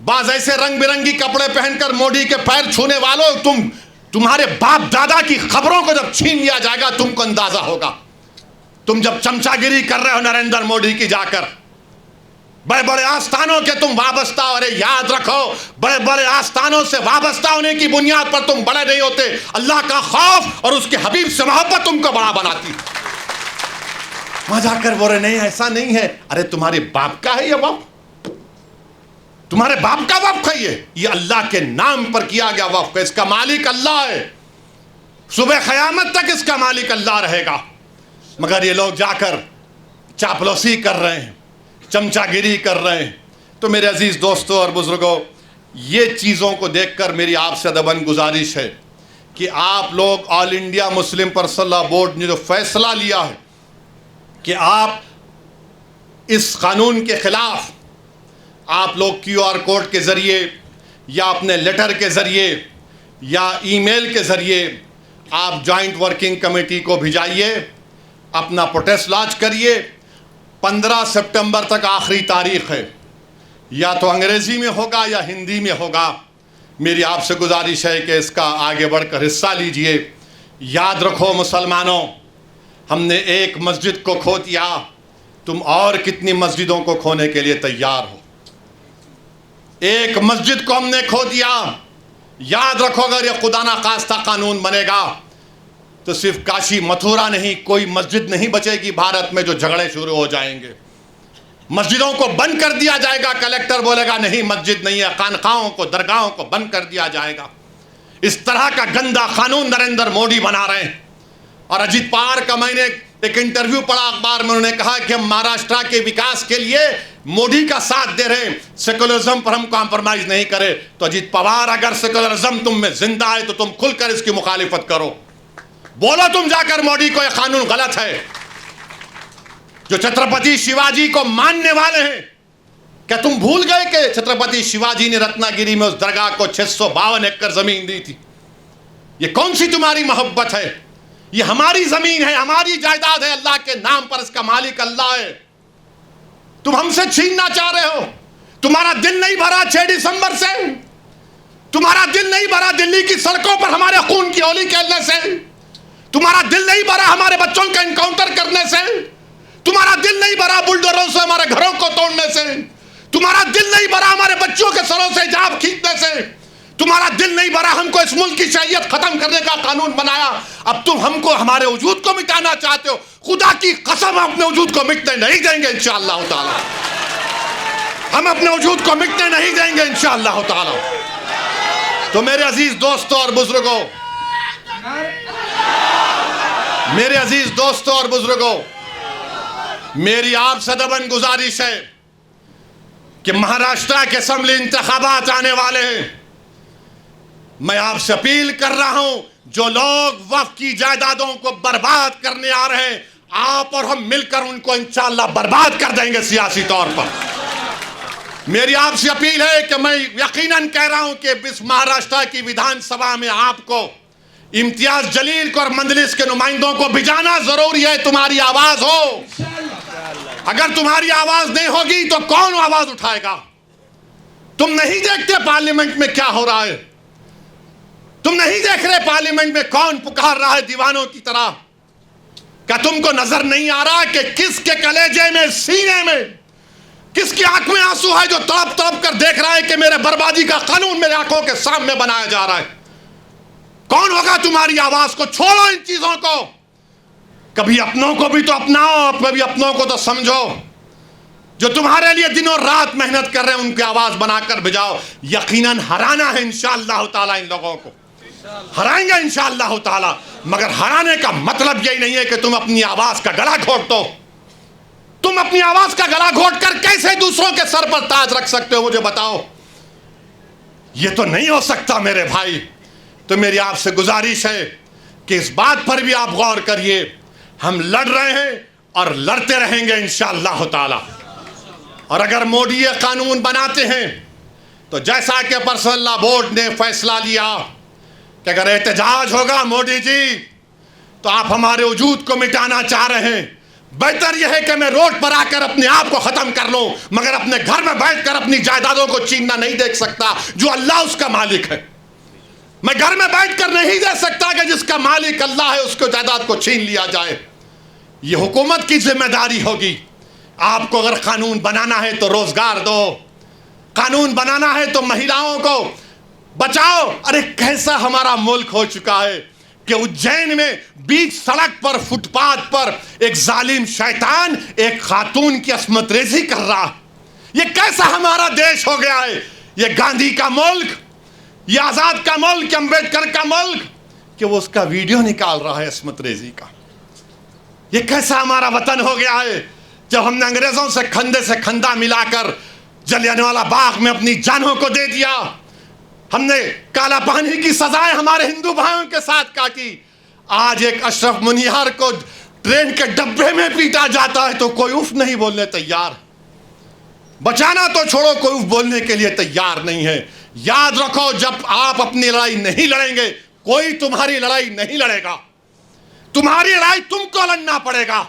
बाज ऐसे रंग बिरंगी कपड़े पहनकर मोदी के पैर छूने वालों, तुम्हारे बाप दादा की खबरों को जब छीन लिया जाएगा तुमको अंदाजा होगा। तुम जब चमचागिरी कर रहे हो नरेंद्र मोदी की जाकर, बड़े बड़े आस्थानों के तुम वाबस्ता, अरे याद रखो बड़े बड़े आस्थानों से वाबस्ता होने की बुनियाद पर तुम बड़े नहीं होते। अल्लाह का खौफ और उसके हबीब से मोहब्बत तुमको बड़ा बनाती। वहां जाकर बोले नहीं ऐसा नहीं है, अरे तुम्हारे बाप का है ये वक्फ, तुम्हारे बाप का वक्फ है ये अल्लाह के नाम पर किया गया वक्फ है, इसका मालिक अल्लाह है, सुबह क़यामत तक इसका मालिक अल्लाह रहेगा। मगर ये लोग जाकर चापलूसी कर रहे हैं, चमचागिरी कर रहे हैं। तो मेरे अजीज दोस्तों और बुजुर्गों, ये चीज़ों को देखकर मेरी आपसे अदबन गुजारिश है कि आप लोग all India Muslim personal law board ने जो फैसला लिया है कि आप इस कानून के खिलाफ आप लोग QR कोड के ज़रिए या अपने लेटर के ज़रिए या ईमेल के ज़रिए आप जॉइंट वर्किंग कमेटी को भिजाइए, अपना प्रोटेस्ट लॉन्च करिए। 15 सितंबर तक आखिरी तारीख है, या तो अंग्रेज़ी में होगा या हिंदी में होगा। मेरी आपसे गुजारिश है कि इसका आगे बढ़कर हिस्सा लीजिए। याद रखो मुसलमानों, हमने एक मस्जिद को खो दिया, तुम और कितनी मस्जिदों को खोने के लिए तैयार हो। एक मस्जिद को हमने खो दिया। याद रखो अगर ये खुदा ना खास्ता कानून बनेगा तो सिर्फ काशी मथुरा नहीं, कोई मस्जिद नहीं बचेगी भारत में जो झगड़े शुरू हो जाएंगे। मस्जिदों को बंद कर दिया जाएगा, कलेक्टर बोलेगा नहीं मस्जिद नहीं है, खानकाहों को दरगाहों को बंद कर दिया जाएगा। इस तरह का गंदा कानून नरेंद्र मोदी बना रहे हैं। और अजीत पवार का मैंने एक इंटरव्यू पढ़ा अखबार में, उन्होंने कहा कि हम महाराष्ट्र के विकास के लिए मोदी का साथ दे रहे हैं, सेकुलरिज्म पर हम कॉम्प्रोमाइज नहीं करें। तो अजीत पवार, अगर सेकुलरिज्म तुम में जिंदा है तो तुम खुलकर इसकी मुखालिफत करो, बोलो तुम जाकर मोदी को यह कानून गलत है। जो छत्रपति शिवाजी को मानने वाले हैं, क्या तुम भूल गए कि छत्रपति शिवाजी ने रत्नागिरी में उस दरगाह को 652 एकड़ जमीन दी थी? ये कौन सी तुम्हारी मोहब्बत है? ये हमारी जमीन है, हमारी जायदाद है, अल्लाह के नाम पर इसका मालिक अल्लाह है। तुम हमसे छीनना चाह रहे हो। तुम्हारा दिल नहीं भरा 6 दिसंबर से, तुम्हारा दिल नहीं भरा दिल्ली की सड़कों पर हमारे खून की होली खेलने से, तुम्हारा दिल नहीं भरा हमारे बच्चों का इनकाउंटर करने से, तुम्हारा दिल नहीं भरा बुलडोजरों से हमारे घरों को तोड़ने से, तुम्हारा दिल नहीं भरा हमारे बच्चों के सरों से हिजाब खींचने से, तुम्हारा दिल नहीं भरा हमको इस मुल्क की शरीयत खत्म करने का कानून बनाया। अब तुम हमको हमारे वजूद को मिटाना चाहते हो। खुदा की कसम हम अपने वजूद को मिटने नहीं देंगे इंशाअल्लाह ताला। हम अपने वजूद को मिटने नहीं देंगे इंशाअल्लाह ताला। तो मेरे अजीज दोस्तों और बुजुर्गों, मेरे अजीज दोस्तों और बुजुर्गों, मेरी आपसे दबन गुजारिश है कि महाराष्ट्र के असेंबली इंतखाबात आने वाले हैं। मैं आपसे अपील कर रहा हूं, जो लोग वक्फ की जायदादों को बर्बाद करने आ रहे हैं, आप और हम मिलकर उनको इंशाअल्लाह बर्बाद कर देंगे सियासी तौर पर। मेरी आपसे अपील है कि मैं यकीनन कह रहा हूं कि इस महाराष्ट्र की विधानसभा में आपको इम्तियाज जलील को और मंजलिस के नुमाइंदों को भिजाना जरूरी है। तुम्हारी आवाज हो, अगर तुम्हारी आवाज नहीं होगी तो कौन आवाज उठाएगा? तुम नहीं देखते पार्लियामेंट में क्या हो रहा है? तुम नहीं देख रहे पार्लियामेंट में कौन पुकार रहा है दीवानों की तरह? क्या तुमको नजर नहीं आ रहा कि किसके कलेजे में, सीने में, किसकी आंख में आंसू है जो तड़प तड़प कर देख रहा है कि मेरे बर्बादी का कानून मेरे आंखों के सामने बनाया जा रहा है? कौन होगा तुम्हारी आवाज को? छोड़ो इन चीजों को। कभी अपनों को भी तो अपनाओ, कभी अपनों को तो समझो। जो तुम्हारे लिए दिनों रात मेहनत कर रहे हैं उनकी आवाज बनाकर भिजाओ। यकीनन हराना है इंशाअल्लाह ताला, इन लोगों को हराएंगे इंशाअल्लाह ताला। मगर हराने का मतलब यही नहीं है कि तुम अपनी आवाज का गला घोट दो। तुम अपनी आवाज का गला घोट कर कैसे दूसरों के सर पर ताज रख सकते हो? मुझे बताओ। ये तो नहीं हो सकता मेरे भाई। तो मेरी आपसे गुजारिश है कि इस बात पर भी आप गौर करिए। हम लड़ रहे हैं और लड़ते रहेंगे इंशाअल्लाह ताला। और अगर मोदी ये कानून बनाते हैं तो जैसा कि पर्सनल लॉ बोर्ड ने फैसला लिया कि अगर एहतजाज होगा मोदी जी तो आप हमारे वजूद को मिटाना चाह रहे हैं, बेहतर यह है कि मैं रोड पर आकर अपने आप को खत्म कर लूं, मगर अपने घर में बैठकर अपनी जायदादों को छीनना नहीं देख सकता जो अल्लाह उसका मालिक है। मैं घर में बैठकर नहीं दे सकता कि जिसका मालिक अल्लाह है उसको जायदाद को छीन लिया जाए। यह हुकूमत की जिम्मेदारी होगी। आपको अगर कानून बनाना है तो रोजगार दो, कानून बनाना है तो महिलाओं को बचाओ। अरे कैसा हमारा मुल्क हो चुका है कि उज्जैन में बीच सड़क पर फुटपाथ पर एक जालिम शैतान एक खातून की अस्मत रेजी कर रहा है। ये कैसा हमारा देश हो गया है? ये गांधी का मुल्क, ये आजाद का मुल्क, अंबेडकर का मुल्क, कि वो उसका वीडियो निकाल रहा है अस्मत रेजी का। ये कैसा हमारा वतन हो गया है जब हमने अंग्रेजों से कंधे से कंधा मिलाकर जलियांवाला बाग में अपनी जानों को दे दिया। हमने काला पानी की सजाएं हमारे हिंदू भाइयों के साथ काटी। आज एक अशरफ मुनियार को ट्रेन के डब्बे में पीटा जाता है तो कोई उफ नहीं बोलने तैयार। बचाना तो छोड़ो, कोई उफ बोलने के लिए तैयार नहीं है। याद रखो, जब आप अपनी लड़ाई नहीं लड़ेंगे कोई तुम्हारी लड़ाई नहीं लड़ेगा। तुम्हारी लड़ाई तुमको लड़ना पड़ेगा।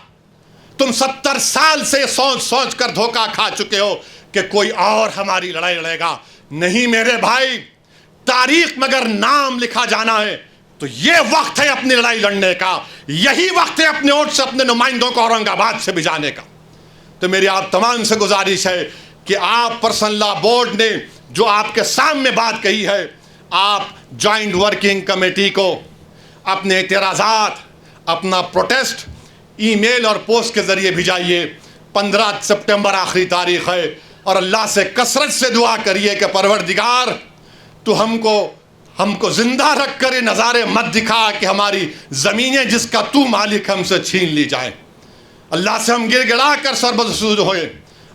तुम 70 साल से सोच सोच कर धोखा खा चुके हो कि कोई और हमारी लड़ाई लड़ेगा। नहीं मेरे भाई, तारीख में अगर नाम लिखा जाना है तो यह वक्त है अपनी लड़ाई लड़ने का। यही वक्त है अपने वोट से अपने नुमाइंदों को औरंगाबाद से भिजाने का। तो मेरी आप तमाम से गुजारिश है कि आप पर्सनल लॉ बोर्ड ने जो आपके सामने बात कही है, आप जॉइंट वर्किंग कमेटी को अपने एतराज़ात, अपना प्रोटेस्ट ईमेल और पोस्ट के ज़रिए भिजाइए। 15 सितंबर आखिरी तारीख़ है और अल्लाह से कसरत से दुआ करिए कि परवरदिगार तो हमको ज़िंदा रख कर ये नज़ारे मत दिखा कि हमारी ज़मीनें जिसका तू मालिक हमसे छीन ली जाए। अल्लाह से हम गिड़गिड़ा कर सरबसूद होए,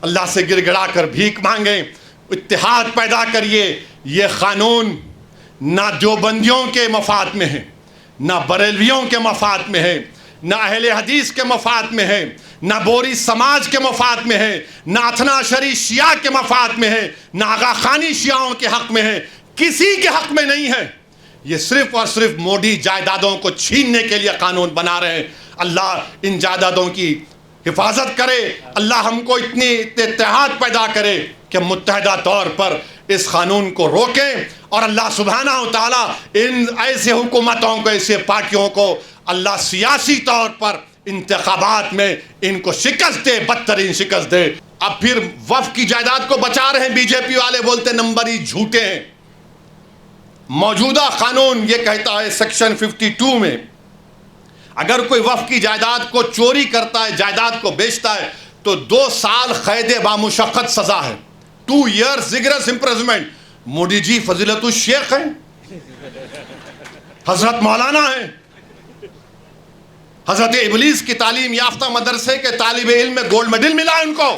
अल्लाह से गिड़गिड़ा कर भीख मांगे, इत्तेहाद पैदा करिए। ये क़ानून ना देवबंदियों के मफाद में है, ना बरेलवियों के मफाद में है, ना अहले हदीस के मफाद में है, ना बोरी समाज के मफाद में है, ना अथना शरी शिया के मफाद में है, ना आगा खानी शियाओं के हक़ में है, किसी के हक़ में नहीं है। ये सिर्फ़ और सिर्फ मोदी जायदादों को छीनने के लिए कानून बना रहे हैं। अल्लाह इन जायदादों की हिफाजत करे। अल्लाह हमको इतनी इत्तेहाद पैदा करे कि मुत्तहदा तौर पर इस कानून को रोकें और अल्लाह सुब्हानहू व तआला इन ऐसे हुकूमतों को, ऐसे पार्टियों को अल्लाह सियासी तौर पर इंतखाबात में इनको शिकस्त दे, बदतरीन शिकस्त दे। अब फिर वफ़ की जायदाद को बचा रहे हैं बीजेपी वाले, बोलते नंबर ही झूठे हैं। मौजूदा कानून ये कहता है सेक्शन 52 में अगर कोई वफ़ की जायदाद को चोरी करता है, जायदाद को बेचता है तो 2 साल क़ैद बामुशक्क़त सज़ा है, 2 years rigorous imprisonment. Modi ji फजीलतुल Sheikh हैं, हजरत मौलाना हैं, हजरत इबलीस की तालीम याफ्ता मदरसे के तालिब इल्म में गोल्ड मेडल मिला उनको।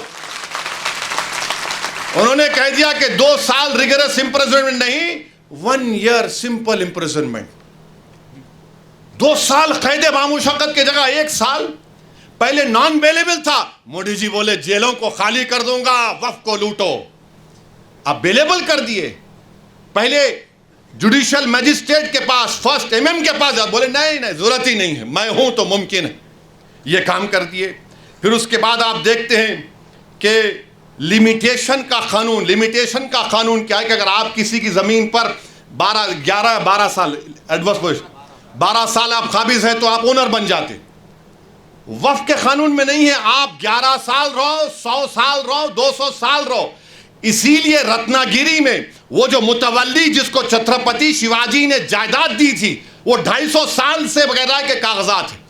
उन्होंने कह दिया कि 2 साल रिगरस इम्प्रिजनमेंट नहीं, 1 year सिंपल इम्प्रिजनमेंट। 2 साल क़ैद बामुशक्क़त की जगह 1 साल। पहले नॉन अवेलेबल था, मोदी जी बोले जेलों को खाली कर दूंगा, वफ़ को लूटो। अब अवेलेबल कर दिए। पहले जुडिशल मजिस्ट्रेट के पास, फर्स्ट MM के पास, बोले नहीं नहीं ज़रूरत ही नहीं है, मैं हूं तो मुमकिन है, ये काम कर दिए। फिर उसके बाद आप देखते हैं कि लिमिटेशन का कानून, लिमिटेशन का कानून क्या है कि अगर आप किसी की ज़मीन पर 12 साल एडवर्स 12 साल आप काबिज हैं तो आप ओनर बन जाते। वफ़ के कानून में नहीं है, आप 11 साल रहो, 100 साल रहो, 200 साल रहो। इसीलिए रत्नागिरी में वो जो मुतवल्ली जिसको छत्रपति शिवाजी ने जायदाद दी थी वो 250 साल से वगैरह के कागजात हैं।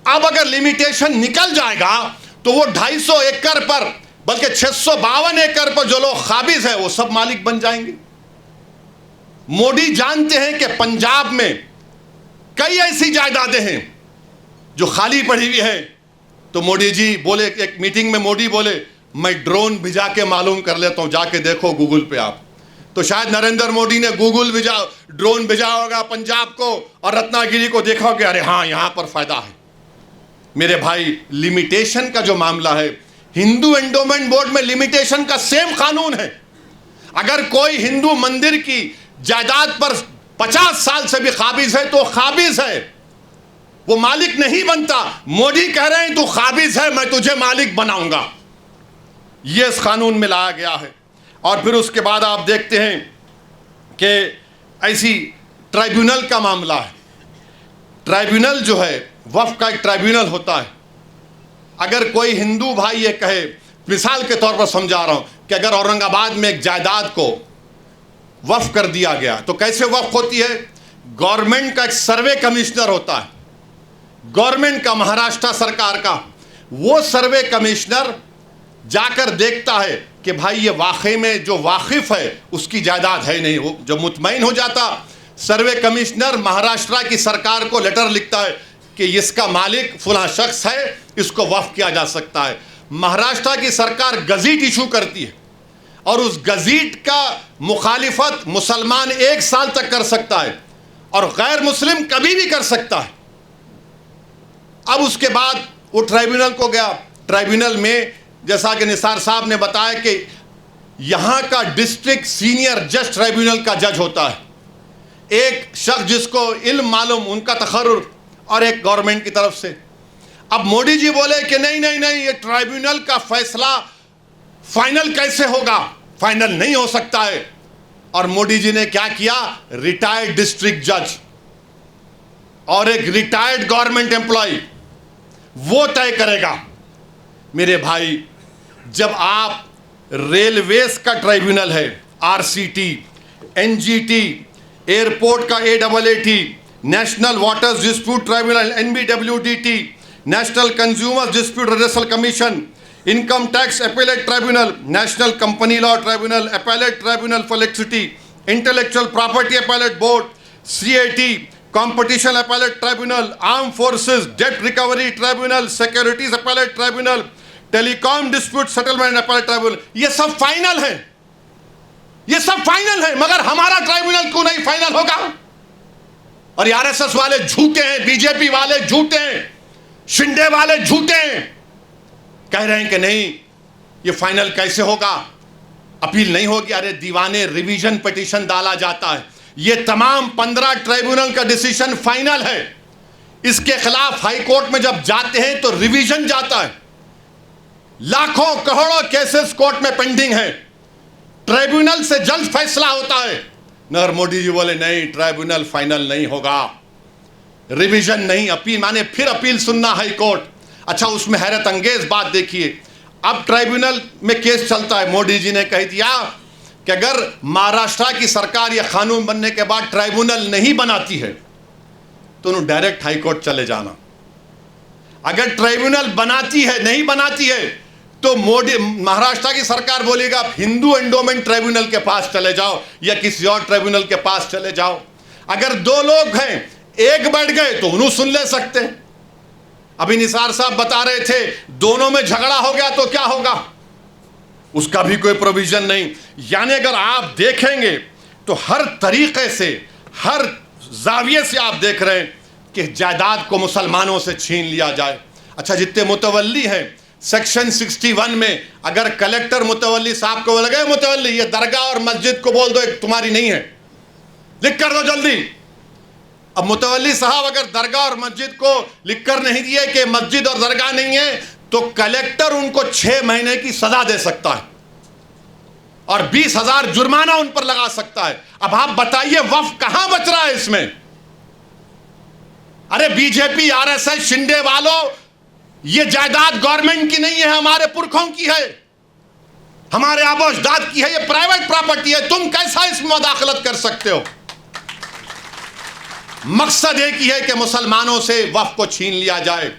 अब अगर लिमिटेशन निकल जाएगा तो वो 250 एकड़ पर, बल्कि 652 एकड़ पर जो लोग काबिज हैं वो सब मालिक बन जाएंगे। मोदी जानते हैं कि पंजाब में कई ऐसी जायदादें हैं जो खाली पड़ी हुई है। तो मोदी जी बोले, एक मीटिंग में मोदी बोले मैं ड्रोन भिजा के मालूम कर लेता हूँ, जाके देखो गूगल पे आप। तो शायद नरेंद्र मोदी ने ड्रोन भेजा होगा पंजाब को और रत्नागिरी को, देखा कि अरे हाँ यहाँ पर फ़ायदा है। मेरे भाई, लिमिटेशन का जो मामला है, हिंदू एंडोमेंट बोर्ड में लिमिटेशन का सेम कानून है। अगर कोई हिंदू मंदिर की जायदाद पर 50 साल से भी काबिज है तो काबिज है। वो मालिक नहीं बनता। मोदी कह रहे हैं तू काबिज है, मैं तुझे मालिक बनाऊंगा। ये इस कानून में लाया गया है। और फिर उसके बाद आप देखते हैं कि ऐसी ट्राइब्यूनल का मामला है। ट्राइब्यूनल जो है, वक्फ का एक ट्राइब्यूनल होता है। अगर कोई हिंदू भाई ये कहे, मिसाल के तौर पर समझा रहा हूं, कि अगर औरंगाबाद में एक जायदाद को वक्फ कर दिया गया तो कैसे वक्फ होती है? गवर्नमेंट का एक सर्वे कमिश्नर होता है, गवर्नमेंट का, महाराष्ट्र सरकार का। वो सर्वे कमिश्नर जाकर देखता है कि भाई ये वाकई में जो वाकिफ है उसकी जायदाद है नहीं। वो जब मुतमईन हो जाता, सर्वे कमिश्नर महाराष्ट्र की सरकार को लेटर लिखता है कि इसका मालिक फलां शख्स है, इसको वक्फ किया जा सकता है। महाराष्ट्र की सरकार गजीट इशू करती है और उस गजीट का मुखालिफत मुसलमान 1 साल तक कर सकता है और गैर मुस्लिम कभी भी कर सकता है। अब उसके बाद वो ट्राइब्यूनल को गया। ट्राइब्यूनल में जैसा कि निसार साहब ने बताया कि यहाँ का डिस्ट्रिक्ट सीनियर जज ट्राइब्यूनल का जज होता है, एक शख्स जिसको इल्म मालूम, उनका तखर्रुर, और एक गवर्नमेंट की तरफ से। अब मोदी जी बोले कि नहीं नहीं नहीं, ये ट्राइब्यूनल का फैसला फाइनल कैसे होगा, फाइनल नहीं हो सकता है। और मोदी जी ने क्या किया? रिटायर्ड डिस्ट्रिक्ट जज और एक रिटायर्ड गवर्नमेंट एम्प्लॉय वो तय करेगा। मेरे भाई, जब आप रेलवेज का ट्राइब्यूनल है, आरसीटी, एनजीटी, एयरपोर्ट का AIT, national waters dispute tribunal NBWDT, national consumer dispute redressal commission, income tax appellate tribunal, national company law tribunal, appellate tribunal for electricity, intellectual property appellate board, CAT, competition appellate tribunal, arm forces debt recovery tribunal, securities appellate tribunal, telecom dispute settlement appellate tribunal. ये सब final है, ये सब final है, मगर हमारा tribunal क्यों नहीं फाइनल होगा? और आरएसएस वाले झूठे हैं, बीजेपी वाले झूठे हैं, शिंदे वाले झूठे हैं, कह रहे हैं कि नहीं ये फाइनल कैसे होगा, अपील नहीं होगी। अरे दीवाने, रिवीजन पिटीशन डाला जाता है। ये तमाम 15 ट्राइब्यूनल का डिसीजन फाइनल है। इसके खिलाफ हाई कोर्ट में जब जाते हैं तो रिवीजन जाता है। लाखों करोड़ों केसेस कोर्ट में पेंडिंग है, ट्राइब्यूनल से जल्द फैसला होता है। मगर मोदी जी बोले नहीं, ट्राइब्यूनल फाइनल नहीं होगा, रिवीजन नहीं, अपील माने फिर अपील सुनना हाई कोर्ट। अच्छा, उसमें हैरत अंगेज बात देखिए, अब ट्राइब्यूनल में केस चलता है। मोदी जी ने कह दिया कि अगर महाराष्ट्र की सरकार यह कानून बनने के बाद ट्राइब्यूनल नहीं बनाती है तो उन्हें डायरेक्ट हाई कोर्ट चले जाना। अगर ट्राइब्यूनल बनाती है, नहीं बनाती है, तो मोदी, महाराष्ट्र की सरकार बोलेगा आप हिंदू एंडोमेंट ट्राइब्यूनल के पास चले जाओ या किसी और ट्राइब्यूनल के पास चले जाओ। अगर 2 लोग हैं, एक बैठ गए तो उन्हें सुन ले सकते हैं। अभी निसार साहब बता रहे थे, दोनों में झगड़ा हो गया तो क्या होगा, उसका भी कोई प्रोविजन नहीं। यानी अगर आप देखेंगे तो हर तरीके से, हर जाविये से आप देख रहे हैं कि जायदाद को मुसलमानों से छीन लिया जाए। अच्छा, जितने मुतवल्ली हैं, सेक्शन 61 में अगर कलेक्टर मुतवल्ली साहब को लगे, मुतवल्ली ये दरगाह और मस्जिद को बोल दो एक तुम्हारी नहीं है, लिख कर दो जल्दी। अब मुतवल्ली साहब अगर दरगाह और मस्जिद को लिख कर नहीं दिए कि मस्जिद और दरगाह नहीं है, तो कलेक्टर उनको 6 महीने की सजा दे सकता है और 20,000 जुर्माना उन पर लगा सकता है। अब आप बताइए वक्फ कहां बच रहा है इसमें? अरे बीजेपी, आरएसएस, शिंदे वालों, ये जायदाद गवर्नमेंट की नहीं है, हमारे पुरखों की है, हमारे आबो अजदाद की है, ये प्राइवेट प्रॉपर्टी है। तुम कैसा इसमें मुदाखलत कर सकते हो? मकसद एक ही है कि मुसलमानों से वक्फ को छीन लिया जाए।